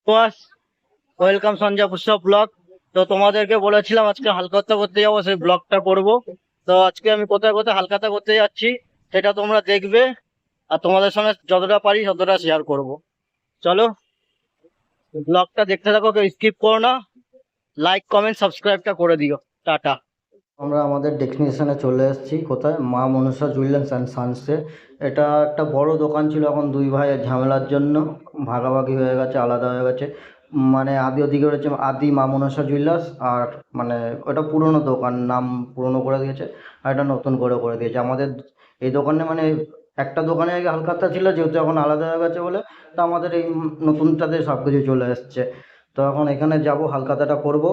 বাস welcome Sanjay পুষ্প blog. তো তোমাদেরকে বলেছিলাম আজকে হালখাতা করতে যাবো, সেই ব্লগটা করবো। তো আজকে আমি কোথায় কোথায় হালখাতা করতে যাচ্ছি সেটা তোমরা দেখবে, আর তোমাদের সঙ্গে যতটা পারি ততটা শেয়ার করব। চলো ব্লগটা দেখতে থাকো, কেউ স্কিপ করো না। লাইক কমেন্ট সাবস্ক্রাইবটা করে দিও। টাটা। আমরা আমাদের ডেস্টিনেশনে চলে এসেছি। কোথায়? মা মনসা জুয়েলার্স অ্যান্ড সানসে। এটা একটা বড় দোকান ছিল, এখন দুই ভাইয়ের ঝামেলার জন্য ভাগাভাগি হয়ে গেছে, আলাদা হয়ে গেছে। মানে আদি ওদিকে রয়েছে আদি মা মনসা জুয়েলার্স, আর মানে ওটা পুরনো দোকান, নাম পুরনো করে দিয়েছে, আর এটা নতুন করে দিয়েছে। আমাদের এই দোকানে মানে একটা দোকানে আগে হালখাতা ছিল, যেহেতু এখন আলাদা হয়ে গেছে বলে, তো আমাদের এই নতুনটাতে সব কিছু চলে এসছে। তো এখন এখানে যাব, হালখাতাটা করব।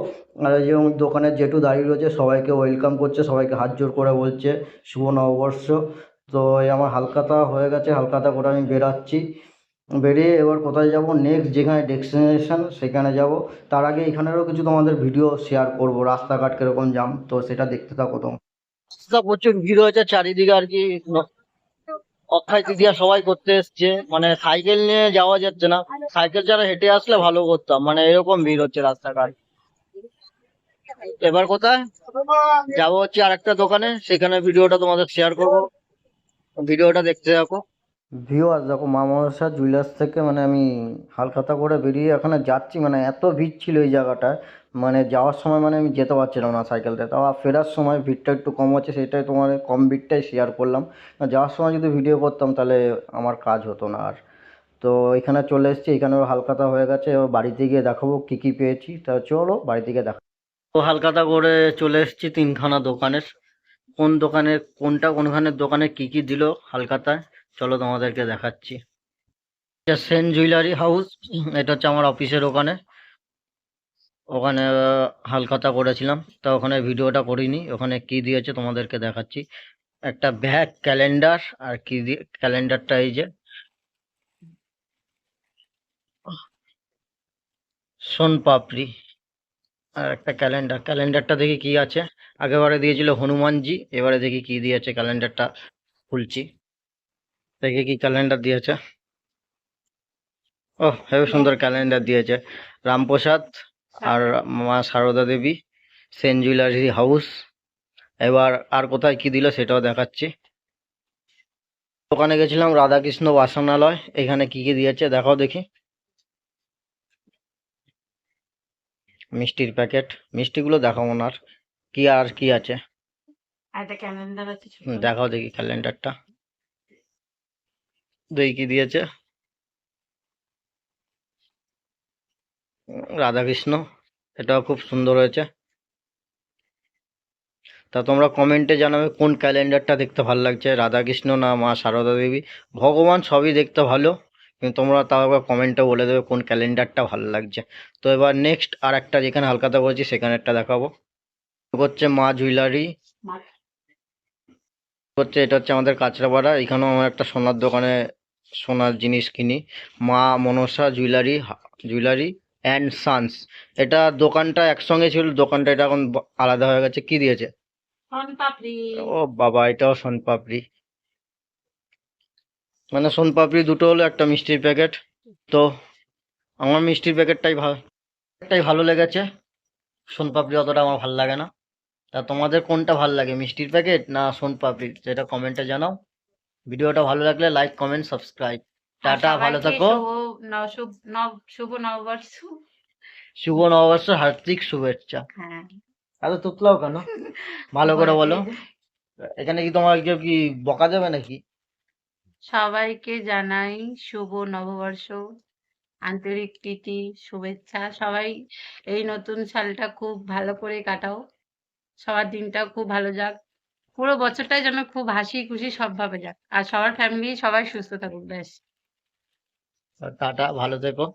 আর এই যে দোকানের জেঠু দাঁড়িয়ে রয়েছে, সবাইকে ওয়েলকাম করছে, সবাইকে হাত জোড় করে বলছে শুভ নববর্ষ। তো এই আমার হালখাতা হয়ে গেছে, হালখাতা করে আমি বেরাচ্ছি। বেরিয়ে এবার কোথায় যাব, নেক্সট যেখানে ডেস্টিনেশন সেখানে যাব। তার আগে এখানেরও কিছু তোমাদের ভিডিও শেয়ার করব, রাস্তাঘাট কীরকম জাম, তো সেটা দেখতে থাকো তোমরা। রাস্তা প্রচুর ভিড় হয়েছে চারিদিকে আর কি। অক্ষয় তৃতীয়া সবাই করতে এসছে, মানে সাইকেল নিয়ে যাওয়া যাচ্ছে না। সাইকেল ছাড়া হেঁটে আসলে ভালো করতাম, মানে এরকম ভিড় হচ্ছে রাস্তাঘাট। এবার কোথায় যাবো হচ্ছে আর একটা দোকানে, সেখানে ভিডিওটা তোমাদের শেয়ার করবো। ভিডিওটা দেখতে থাকো। ভিউয়ার্স দেখো, মা মনসা জুয়েলার্স থেকে মানে আমি হালখাতা করে বেরিয়ে এখানে যাচ্ছি, মানে এত ভিড় ছিল এই জায়গাটায়। মানে যাওয়ার সময় মানে আমি যেতে পারছিলাম না সাইকেলটা, তাও ফেরার সময় ভিড়টা একটু কম হচ্ছে, সেটাই তোমার কম ভিড়টাই শেয়ার করলাম। যাওয়ার সময় যদি ভিডিও করতাম তাহলে আমার কাজ হতো না আর। তো এখানে চলে এসেছি, এখানেও হালখাতা হয়ে গেছে, এবার বাড়িতে গিয়ে দেখাবো কী কী পেয়েছি। তা চলো বাড়িতে গিয়ে দেখা। তো হালখাতা করে চলে এসেছি তিনখানা দোকানের। কোন দোকানে কোনটা কোনখানের দোকানে কি কি দিল হালখাতায়, চলো তোমাদেরকে দেখাচ্ছি। এটা সেন জুয়েলারি হাউস, এটা হচ্ছে আমার অফিসের ওখানে। ওখানে হালখাতা করেছিলাম, তা ওখানে ভিডিওটা করিনি। ওখানে কি দিয়েছে তোমাদেরকে দেখাচ্ছি। একটা ব্যাগ, ক্যালেন্ডার, আর কি দিয়ে ক্যালেন্ডারটা এই যে সোন পাপড়ি, আর একটা ক্যালেন্ডার। ক্যালেন্ডারটা দেখি কি আছে। আগেবারে দিয়েছিল হনুমানজি, এবারে দেখি কি দিয়েছে। ক্যালেন্ডারটা খুলছি, দেখি কি ক্যালেন্ডার দিয়েছে। ওহ, হেবি সুন্দর ক্যালেন্ডার দিয়েছে। রামপ্রসাদ আর মা সারদা দেবী, সেন জুয়েলারি হাউস। এবার আর কোথায় কি দিল সেটাও দেখাচ্ছি। দোকানে গেছিলাম রাধাকৃষ্ণ বাসনালয়, এখানে কি কি দিয়েছে দেখাও দেখি। মিষ্টির প্যাকেট, মিষ্টিগুলো দেখাবো না আর। কি আর কি আছে একটা ক্যালেন্ডার আছে ছোট। দেখাও দেখি ক্যালেন্ডারটা। দেখি কি দিয়েছে। রাধাকৃষ্ণ, এটাও খুব সুন্দর হয়েছে। তা তোমরা কমেন্টে জানাবে কোন ক্যালেন্ডারটা দেখতে ভালো লাগছে, রাধাকৃষ্ণ না মা সারদা দেবী। ভগবান সবই দেখতে ভালো, কিন্তু তোমরা তাও একবার কমেন্টে বলে দেবে কোন ক্যালেন্ডারটা ভালো লাগছে। তো এবার নেক্সট আর একটা যেখানে হালখাতা করেছি সেখানে একটা দেখাবো। হচ্ছে মা জুয়েলারি হচ্ছে, এটা হচ্ছে আমাদের কাঁচরাপাড়া। এখানেও আমার একটা সোনার দোকানে সোনার জিনিস কিনি। Maa Manasa jewellery, jewellery and sons. এটা দোকানটা একসঙ্গে ছিল, দোকানটা এটা এখন আলাদা হয়ে গেছে। কি দিয়েছে? শনপাপড়ি। ও বাবা, এটাও সোনপাপড়ি। মানে সোনপাপড়ি দুটো হলো, একটা মিষ্টির প্যাকেট। তো আমার মিষ্টির প্যাকেটটাই ভালো লেগেছে। সোনপাপড়ি অতটা আমার ভালো লাগে না। তা তোমাদের কোনটা ভালো লাগে, মিষ্টির প্যাকেট না সোনপাপড়ি, সেটা কমেন্টে জানাও। ভিডিওটা ভালো লাগলে লাইক কমেন্ট সাবস্ক্রাইব। আর টাটা, ভালো সবাইকে থাকো। শুভ নববর্ষ। শুভ নববর্ষের হার্দিক শুভেচ্ছা। হ্যাঁ। এত তুতলাও কেন, ভালো করে বলো। বলছি, এখানে কি তোমার কেউ কি বকা দেবে নাকি? সবাইকে জানাই শুভ নববর্ষ, আন্তরিক প্রীতি, শুভেচ্ছা। সবাই এই নতুন সালটা খুব ভালো করে কাটাও, সবার দিনটা খুব ভালো যাক, পুরো বছরটাই যেন খুব হাসি খুশি সবভাবে যাক, আর সবার ফ্যামিলি সবাই সুস্থ থাকুক। ব্যাস। টাটা, ভালো থেকো।